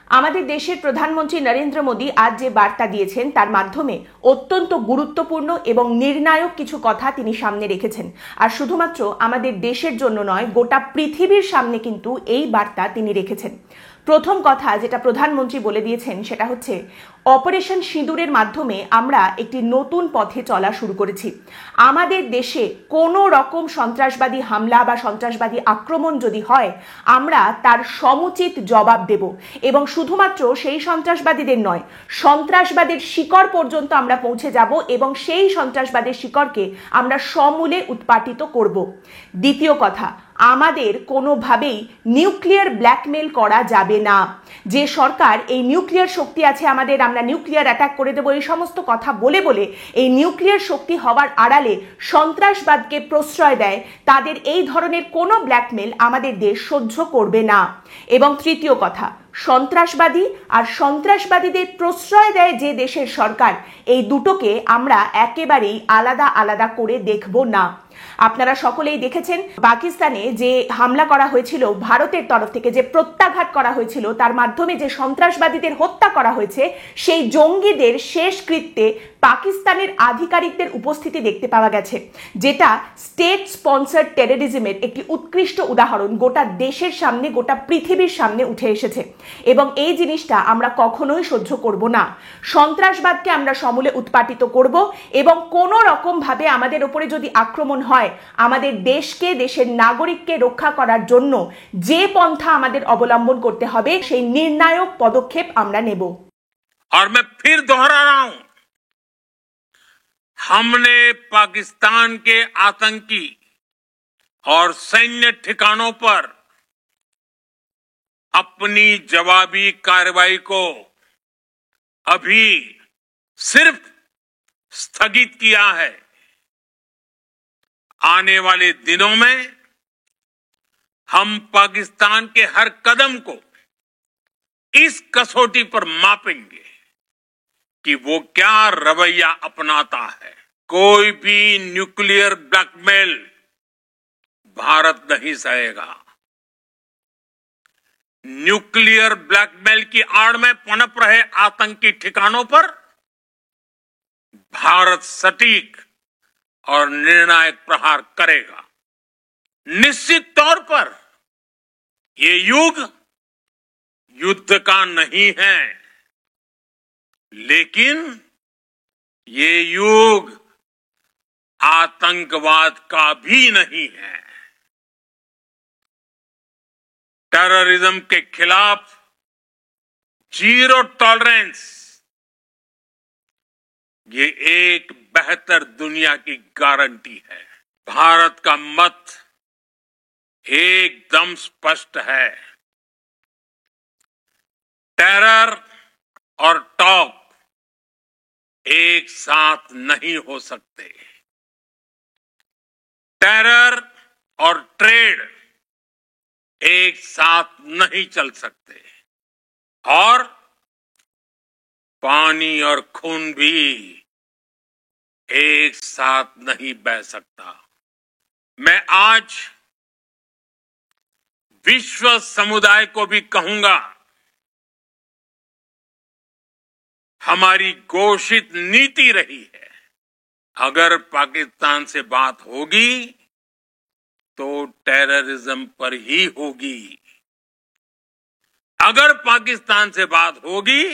আমাদের দেশের প্রধানমন্ত্রী নরেন্দ্র মোদী আজ যে বার্তা দিয়েছেন তার মাধ্যমে অত্যন্ত গুরুত্বপূর্ণ এবং নির্ণায়ক কিছু কথা তিনি সামনে রেখেছেন। আর শুধুমাত্র আমাদের দেশের জন্য নয়, গোটা পৃথিবীর সামনে কিন্তু এই বার্তা তিনি রেখেছেন। প্রথম কথা যেটা প্রধানমন্ত্রী বলে দিয়েছেন সেটা হচ্ছে অপারেশন সিঁদুরের মাধ্যমে আমরা একটি নতুন পথে চলা শুরু করেছি। আমাদের দেশে কোনো রকম সন্ত্রাসবাদী হামলা বা সন্ত্রাসবাদী আক্রমণ যদি হয়, আমরা তার সমুচিত জবাব দেব এবং শুধুমাত্র সেই সন্ত্রাসবাদীদের নয়, সন্ত্রাসবাদের শিকড় পর্যন্ত আমরা পৌঁছে যাব এবং সেই সন্ত্রাসবাদের শিকড়কে আমরা সমূলে উৎপাটিত করব। দ্বিতীয় কথা, আমাদের কোনোভাবেই নিউক্লিয়ার ব্ল্যাকমেল করা যাবে না। যে সরকার এই নিউক্লিয়ার শক্তি আছে আমাদের, আমরা নিউক্লিয়ার অ্যাটাক করে দেবো, এই সমস্ত কথা বলে বলে এই নিউক্লিয়ার শক্তি হওয়ার আড়ালে সন্ত্রাসবাদকে প্রশ্রয় দেয়, তাদের এই ধরনের কোনো ব্ল্যাকমেল আমাদের দেশ সহ্য করবে না। এবং তৃতীয় কথা, সন্ত্রাসবাদী আর সন্ত্রাসবাদীদের প্রশ্রয় দেয় যে দেশের সরকার, এই দুটোকে আমরা একেবারেই আলাদা আলাদা করে দেখব না। আপনারা সকলেই দেখেছেন পাকিস্তানে যে হামলা করা হয়েছিল ভারতের তরফ থেকে, যে প্রত্যাঘাত করা হয়েছিল, তার মাধ্যমে যে সন্ত্রাসবাদীদের হত্যা করা হয়েছে, সেই জঙ্গিদের শেষ কৃত্যে পাকিস্তানের আধিকারিকদের উপস্থিতি দেখতে পাওয়া গেছে, যেটা স্টেট স্পন্সর্ড টেররিজমের একটি উৎকৃষ্ট উদাহরণ গোটা দেশের সামনে, গোটা পৃথিবীর সামনে উঠে এসেছে। এবং এই জিনিসটা আমরা কখনোই সহ্য করব না। সন্ত্রাসবাদকে আমরা সমূলে উৎপাটিত করব এবং কোনো রকম ভাবে আমাদের উপরে যদি আক্রমণ হয়, আমাদের দেশকে, দেশের নাগরিককে রক্ষা করার জন্য যে পন্থা আমাদের অবলম্বন করতে হবে, সেই নির্ণায়ক পদক্ষেপ আমরা নেব। और मैं फिर दोहरा रहा हूं, हमने पाकिस्तान के आतंकी और सैन्य ठिकानों पर अपनी जवाबी कार्रवाई को अभी सिर्फ स्थगित किया है। आने वाले दिनों में हम पाकिस्तान के हर कदम को इस कसौटी पर मापेंगे कि वो क्या रवैया अपनाता है। कोई भी न्यूक्लियर ब्लैकमेल भारत नहीं सहेगा। न्यूक्लियर ब्लैकमेल की आड़ में पनप रहे आतंकी ठिकानों पर भारत सटीक और निर्णायक प्रहार करेगा। निश्चित तौर पर ये युग युद्ध का नहीं है, लेकिन ये युग आतंकवाद का भी नहीं है। टेररिज्म के खिलाफ जीरो टॉलरेंस, ये एक बेहतर दुनिया की गारंटी है। भारत का मत एकदम स्पष्ट है। टेरर और टॉक एक साथ नहीं हो सकते। टेरर और ट्रेड एक साथ नहीं चल सकते, और पानी और खून भी एक साथ नहीं बह सकता। मैं आज विश्व समुदाय को भी कहूंगा, हमारी घोषित नीति रही है, अगर पाकिस्तान से बात होगी तो टेररिज्म पर ही होगी। अगर पाकिस्तान से बात होगी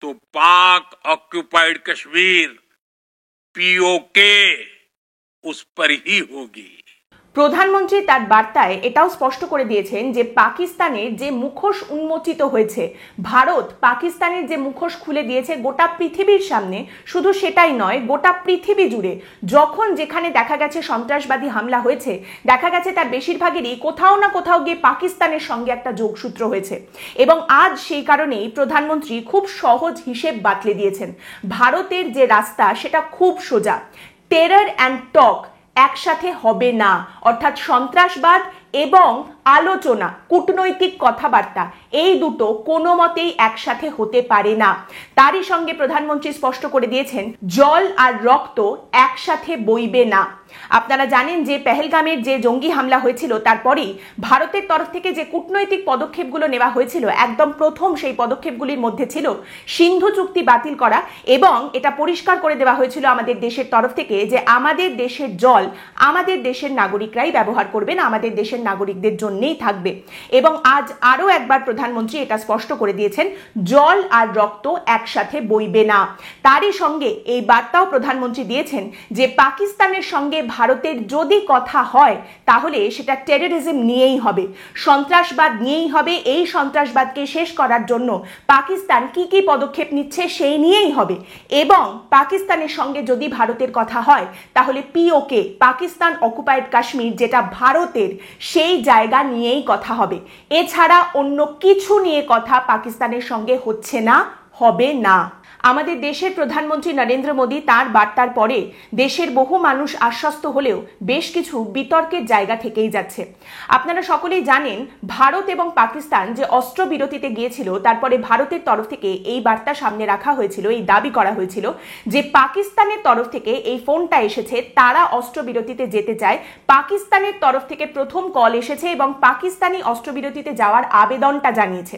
तो पाक ऑक्युपाइड कश्मीर पीओके उस पर ही होगी। প্রধানমন্ত্রী তার বার্তায় এটাও স্পষ্ট করে দিয়েছেন যে পাকিস্তানের যে মুখোশ উন্মোচিত হয়েছে, ভারত পাকিস্তানের যে মুখোশ খুলে দিয়েছে গোটা পৃথিবীর সামনে, শুধু সেটাই নয়, গোটা পৃথিবী জুড়ে যখন যেখানে দেখা গেছে সন্ত্রাসবাদী হামলা হয়েছে, দেখা গেছে তার বেশিরভাগেরই কোথাও না কোথাও গিয়ে পাকিস্তানের সঙ্গে একটা যোগসূত্র হয়েছে। এবং আজ সেই কারণেই প্রধানমন্ত্রী খুব সহজ হিসেব বাতলে দিয়েছেন। ভারতের যে রাস্তা সেটা খুব সোজা। টেরর অ্যান্ড টক একসাথে হবে না, অর্থাৎ সন্ত্রাসবাদ এবং আলোচনা, কূটনৈতিক কথাবার্তা, এই দুটো কোনো মতেই একসাথে হতে পারে না। তারই সঙ্গে প্রধানমন্ত্রী স্পষ্ট করে দিয়েছেন, জল আর রক্ত একসাথে বইবে না। আপনারা জানেন যে পেহেলগামের যে জঙ্গি হামলা হয়েছিল তারপরেই ভারতের তরফ থেকে যে কূটনৈতিক পদক্ষেপগুলো নেওয়া হয়েছিল, একদম প্রথম সেই পদক্ষেপগুলির মধ্যে ছিল সিন্ধু চুক্তি বাতিল করা, এবং এটা পরিষ্কার করে দেওয়া হয়েছিল আমাদের দেশের তরফ থেকে যে আমাদের দেশের জল আমাদের দেশের নাগরিকরাই ব্যবহার করবেন, আমাদের দেশের নাগরিকদের জন্যই থাকবে। এবং আজ আরো একবার প্রধানমন্ত্রী এটা স্পষ্ট করে দিয়েছেন, জল আর রক্ত একসাথে বইবে না। তারই সঙ্গে এই বার্তাও প্রধানমন্ত্রী দিয়েছেন যে পাকিস্তানের সঙ্গে ভারতের যদি কথা হয় তাহলে সেটা টেররিজম নিয়েই হবে, সন্ত্রাসবাদ নিয়েই হবে। এই সন্ত্রাসবাদকে শেষ করার জন্য পাকিস্তান কি কি পদক্ষেপ নিচ্ছে সেই নিয়েই হবে। এবং পাকিস্তানের সঙ্গে যদি ভারতের কথা হয় তাহলে পিওকে, পাকিস্তান অকুপাইড কাশ্মীর, যেটা ভারতের, সেই জায়গা নিয়েই কথা হবে। এছাড়া অন্য কিছু নিয়ে কথা পাকিস্তানের সঙ্গে হচ্ছে না, হবে না। আমাদের দেশের প্রধানমন্ত্রী নরেন্দ্র মোদী তার বার্তার পরে দেশের বহু মানুষ আশ্বস্ত হলেও বেশ কিছু বিতর্কের জায়গা থেকেই যাচ্ছে। আপনারা সকলেই জানেন ভারত এবং পাকিস্তান যে অস্ত্রবিরতিতে গিয়েছিল, তারপরে ভারতের তরফ থেকে এই বার্তা সামনে রাখা হয়েছিল, এই দাবি করা হয়েছিল যে পাকিস্তানের তরফ থেকে এই ফোনটা এসেছে, তারা অস্ত্রবিরতিতে যেতে চায়। পাকিস্তানের তরফ থেকে প্রথম কল এসেছে এবং পাকিস্তানি অস্ত্রবিরতিতে যাওয়ার আবেদনটা জানিয়েছে।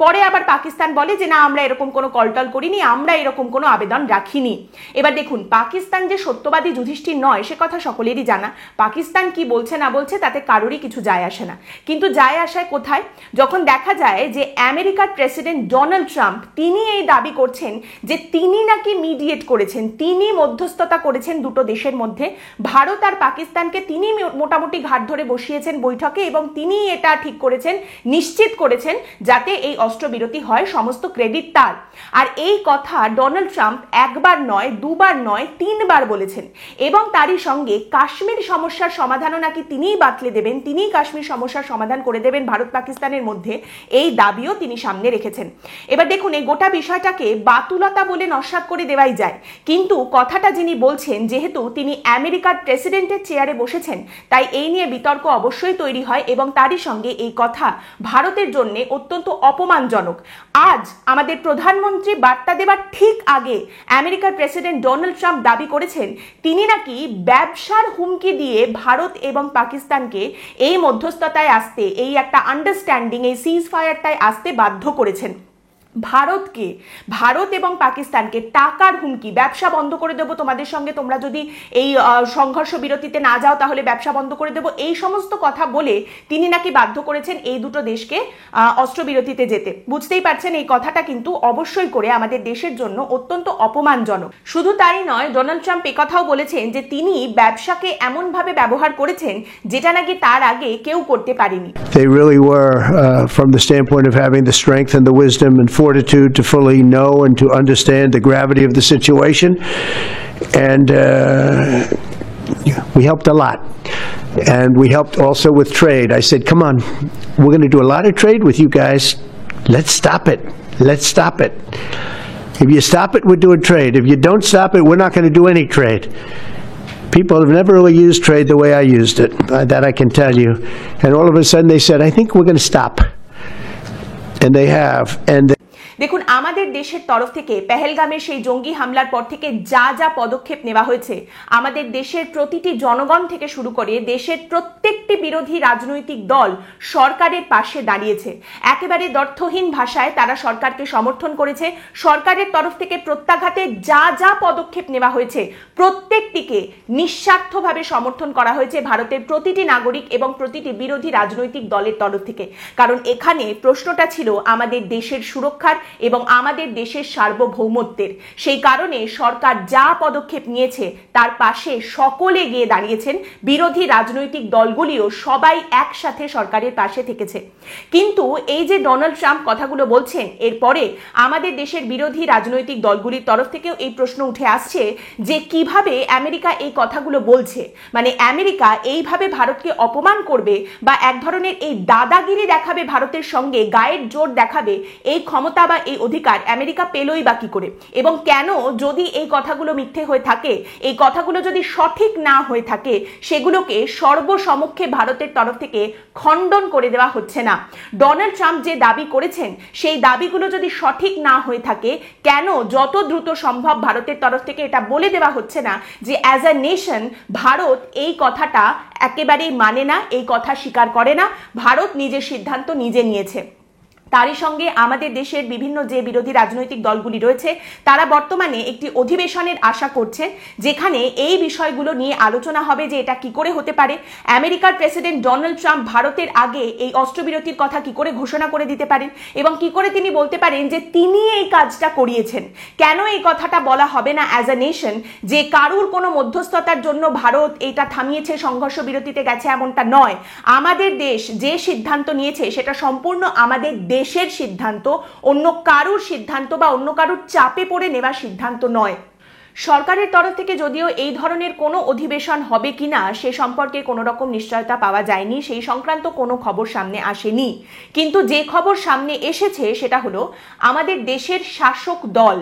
পরে আবার পাকিস্তান বলে যে না, আমরা এরকম কোনো কলটল করিনি, আমরা এরকম কোনো আবেদন রাখিনি। এবার দেখুন, পাকিস্তান যে সত্যবাদী যুধিষ্ঠির নয় সে কথা সকলেরই জানা। পাকিস্তান কি বলছে না বলছে তাতে কারোরই কিছু যায় আসে না, কিন্তু যায় আসায় কোথায়, যখন দেখা যায় যে আমেরিকার প্রেসিডেন্ট ডোনাল্ড ট্রাম্প তিনি এই দাবি করছেন যে তিনি নাকি মিডিয়েট করেছেন, তিনি মধ্যস্থতা করেছেন দুটো দেশের মধ্যে, ভারত আর পাকিস্তানকে তিনি মোটামুটি ঘাট ধরে বসিয়েছেন বৈঠকে, এবং তিনি এটা ঠিক করেছেন, নিশ্চিত করেছেন যাতে এই অস্ত্রবিরতি হয়, সমস্ত ক্রেডিট তার। আর এই কথা ডোনাল্ড ট্রাম্প একবার নয়, দুবার নয়, তিনবার বলেছেন। এবং তারই সঙ্গে কাশ্মীর সমস্যার সমাধানও নাকি তিনিই বাতলে দেবেন, তিনিই কাশ্মীর সমস্যার সমাধান করে দেবেন ভারত পাকিস্তানের মধ্যে, এই দাবিও তিনি সামনে রেখেছেন। এবার দেখুন, এই গোটা বিষয়টাকে বাতুলতা বলে নস্যাৎ করে দেওয়াই যায়, কিন্তু কথাটা যিনি বলছেন, যেহেতু তিনি আমেরিকার প্রেসিডেন্টের চেয়ারে বসেছেন, তাই এই নিয়ে বিতর্ক অবশ্যই তৈরি হয়, এবং তারই সঙ্গে এই কথা ভারতের জন্য অত্যন্ত অপমানজনক। আজ আমাদের প্রধানমন্ত্রী বার্তা দেবার ঠিক আগে আমেরিকার প্রেসিডেন্ট ডোনাল্ড ট্রাম্প দাবি করেছেন তিনি নাকি ব্যবসার হুমকি দিয়ে ভারত এবং পাকিস্তানকে এই মধ্যস্থতায় আসতে, এই একটা আন্ডারস্ট্যান্ডিং, এই সিজ ফায়ারটায় আসতে বাধ্য করেছেন। ভারতকে, ভারত এবং পাকিস্তানকে টাকার হুমকি, ব্যবসা বন্ধ করে দেবো তোমাদের সঙ্গে, তোমরা যদি এই সংঘর্ষ বিরতিতে না যাও তাহলে ব্যবসা বন্ধ করে দেবো, এই সমস্ত কথা বলে তিনি নাকি বাধ্য করেছেন এই দুটো দেশকে অস্ত্রবিরতিতে যেতে। বুঝতেই পারছেন এই কথাটা কিন্তু অবশ্যই করে আমাদের দেশের জন্য অত্যন্ত অপমানজনক। শুধু তাই নয়, ডোনাল্ড ট্রাম্প একথাও বলেছেন যে তিনি ব্যবসাকে এমনভাবে ব্যবহার করেছেন যেটা নাকি তার আগে কেউ করতে পারেনি। They really were, from the standpoint of having the strength and the wisdom and fortitude to fully know and to understand the gravity of the situation, and we helped a lot. And we helped also with trade. I said, come on, we're going to do a lot of trade with you guys. Let's stop it. Let's stop it. If you stop it, we're doing trade. If you don't stop it, we're not going to do any trade. People have never really used trade the way I used it. That I can tell you. And all of a sudden they said, I think we're going to stop. And they have. And দেখুন, আমাদের দেশের তরফ থেকে পেহেলগামের সেই জঙ্গি হামলার পর থেকে যা যা পদক্ষেপ নেওয়া হয়েছে, আমাদের দেশের প্রতিটি জনগণ থেকে শুরু করে দেশের প্রত্যেকটি বিরোধী রাজনৈতিক দল সরকারের পাশে দাঁড়িয়েছে। একেবারে দ্ব্যর্থহীন ভাষায় তারা সরকারকে সমর্থন করেছে। সরকারের তরফ থেকে প্রত্যাঘাতে যা যা পদক্ষেপ নেওয়া হয়েছে প্রত্যেকটিকে নিঃস্বার্থভাবে সমর্থন করা হয়েছে ভারতের প্রতিটি নাগরিক এবং প্রতিটি বিরোধী রাজনৈতিক দলের তরফ থেকে। কারণ এখানে প্রশ্নটা ছিল আমাদের দেশের সুরক্ষার এবং আমাদের দেশের সার্বভৌমত্বের। সেই কারণে সরকার যা পদক্ষেপ নিয়েছে তার পাশে সকলে গিয়ে দাঁড়িয়েছেন, বিরোধী রাজনৈতিক দলগুলিও সবাই একসাথে সরকারের পাশে থেকেছে। কিন্তু এই যে ডোনাল্ড ট্রাম্প কথাগুলো বলছেন, এরপরে আমাদের দেশের বিরোধী রাজনৈতিক দলগুলির তরফ থেকেও এই প্রশ্ন উঠে আসছে যে কিভাবে আমেরিকা এই কথাগুলো বলছে, মানে আমেরিকা এইভাবে ভারতকে অপমান করবে বা এক ধরনের এই দাদাগিরি দেখাবে ভারতের সঙ্গে, গায়ের জোর দেখাবে, এই ক্ষমতা বা এই অধিকার আমেরিকা পেলই বা কি করে, এবং কেন যদি এই কথাগুলো মিথ্যে হয়ে থাকে, এই কথাগুলো যদি সঠিক না হয়ে থাকে, সেগুলোকে সর্বসমক্ষে ভারতের তরফ থেকে খণ্ডন করে দেওয়া হচ্ছে না। ডোনাল্ড ট্রাম্প যে দাবি করেছেন সেই দাবিগুলো যদি সঠিক না হয়ে থাকে, কেন যত দ্রুত সম্ভব ভারতের তরফ থেকে এটা বলে দেওয়া হচ্ছে না যে অ্যাজ আ নেশন ভারত এই কথাটা একেবারেই মানে না, এই কথা স্বীকার করে না, ভারত নিজের সিদ্ধান্ত নিজে নিয়েছে। তারই সঙ্গে আমাদের দেশের বিভিন্ন যে বিরোধী রাজনৈতিক দলগুলি রয়েছে তারা বর্তমানে একটি অধিবেশনের আশা করছে, যেখানে এই বিষয়গুলো নিয়ে আলোচনা হবে যে এটা কি করে হতে পারে, আমেরিকার প্রেসিডেন্ট ডোনাল্ড ট্রাম্প ভারতের আগে এই অস্ত্রবিরতির কথা কি করে ঘোষণা করে দিতে পারেন, এবং কি করে তিনি বলতে পারেন যে তিনি এই কাজটা করিয়েছেন। কেন এই কথাটা বলা হবে না অ্যাজ আ নেশন যে কারুর কোনো মধ্যস্থতার জন্য ভারত এটা থামিয়েছে, সংঘর্ষ বিরতিতে গেছে, এমনটা নয়। আমাদের দেশ যে সিদ্ধান্ত নিয়েছে সেটা সম্পূর্ণ আমাদের দেশের সিদ্ধান্ত, অন্য কারুর সিদ্ধান্ত বা অন্য কারুর চাপে পড়ে নেওয়া সিদ্ধান্ত নয়। সরকারের তরফ থেকে যদিও এই ধরনের কোনো অধিবেশন হবে কিনা সে সম্পর্কে কোনো রকম নিশ্চয়তা পাওয়া যায়নি, সেই সংক্রান্ত কোনো খবর সামনে আসেনি, কিন্তু যে খবর সামনে এসেছে সেটা হলো আমাদের দেশের শাসক দল,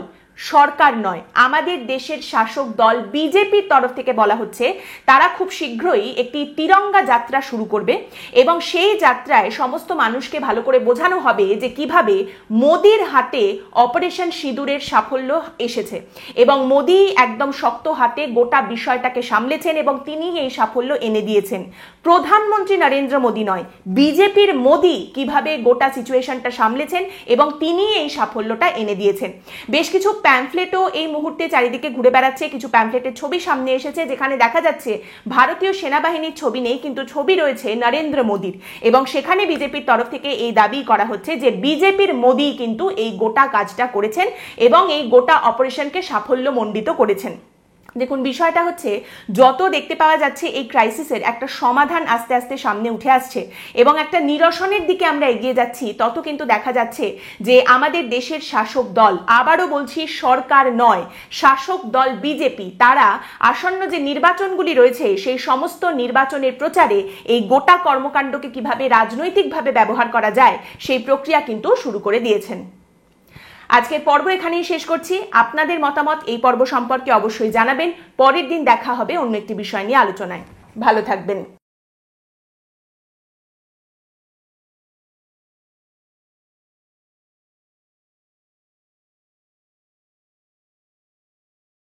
সরকার নয়, আমাদের দেশের শাসক দল বিজেপির তরফ থেকে বলা হচ্ছে তারা খুব শীঘ্রই একটি তিরঙ্গা যাত্রা শুরু করবে, এবং সেই যাত্রায় সমস্ত মানুষকে ভালো করে বোঝানো হবে যে কিভাবে মোদির হাতে অপারেশন সিঁদুরের সাফল্য এসেছে, এবং মোদি একদম শক্ত হাতে গোটা বিষয়টাকে সামলেছেন এবং তিনি এই সাফল্য এনে দিয়েছেন। প্রধানমন্ত্রী নরেন্দ্র মোদি নয়, বিজেপির মোদি কিভাবে গোটা সিচুয়েশনটা সামলেছেন এবং তিনি এই সাফল্যটা এনে দিয়েছেন। বেশ কিছু প্যামফ্লেটও এই মুহূর্তে চারিদিকে ঘুরে বেড়াচ্ছে, কিছু প্যামফ্লেটের ছবি সামনে এসেছে যেখানে দেখা যাচ্ছে ভারতীয় সেনাবাহিনীর ছবি নেই, কিন্তু ছবি রয়েছে নরেন্দ্র মোদির, এবং সেখানে বিজেপির তরফ থেকে এই দাবি করা হচ্ছে যে বিজেপির মোদি কিন্তু এই গোটা কাজটা করেছেন এবং এই গোটা অপারেশনকে সাফল্যমণ্ডিত করেছেন। দেখুন, বিষয়টা হচ্ছে যত দেখতে পাওয়া যাচ্ছে এই ক্রাইসিসের একটা সমাধান আস্তে আস্তে সামনে উঠে আসছে এবং একটা নিরসনের দিকে আমরা এগিয়ে যাচ্ছি, তত কিন্তু দেখা যাচ্ছে যে আমাদের দেশের শাসক দল, আবারও বলছি সরকার নয়, শাসক দল বিজেপি, তারা আসন্ন যে নির্বাচনগুলি রয়েছে সেই সমস্ত নির্বাচনের প্রচারে এই গোটা কর্মকাণ্ডকে কিভাবে রাজনৈতিকভাবে ব্যবহার করা যায় সেই প্রক্রিয়া কিন্তু শুরু করে দিয়েছেন। আজকের পর্ব এখানেই শেষ করছি। আপনাদের মতামত এই পর্ব সম্পর্কে অবশ্যই জানাবেন। পরের দিন দেখা হবে অন্য একটি বিষয় নিয়ে আলোচনায়। ভালো থাকবেন।